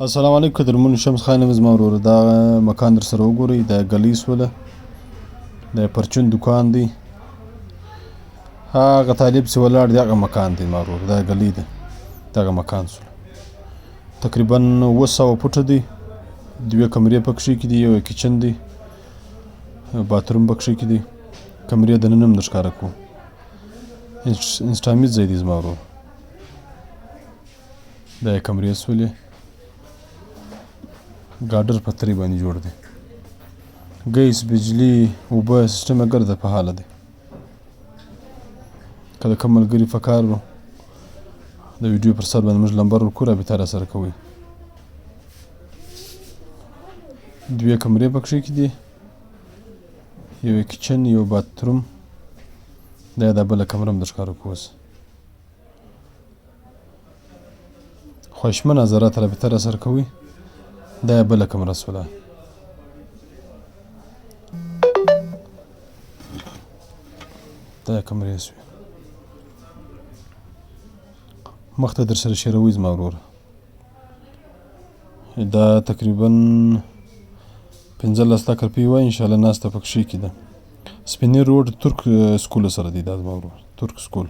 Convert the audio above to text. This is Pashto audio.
السلام علیکم قدرمنو شمس خان یم زما وروره دا مکان در سره وګورئ دا ګلۍ سوله دا پرچون دکان دی هغه طالب چې ولاړ دی هغه مکان دی زما وروره دا ګلۍ ده دغه مکان سوله تقریبا 700 فوټه دی دوې کمرې پکښې کې دي یو کچن دی باتروم پکښې کې دی کمرې دننه هم در ښکاره کوو انسټامیز ځای دی زما وروره دا یې کمرې سولې ګاډر په ترې باندې جوړ دی ګیس بجلي اوبه سیسټم یې ګرده په حاله دی که د کوم ملګري په کار و د ویډیو پر سر باندې موږ نمبر ورکوو رابطه راسره کوئ دوې کمرې پکښې کې دي یو کچن یو باتروم دا یې دا بله کمره هم در ښکاره کوو اوس خواهشمن حضرات رابطه راسره کوئ دا یې بله کمره سوله دا یې کمرې سوې مخ ته در سره شیروي زما وروره دا تقریبا 15 لک روپۍ وایي انشاءالله ناسته پکښې کې ده سپینې روډ ترک سکول سره دی دا زما وروره ترک سکول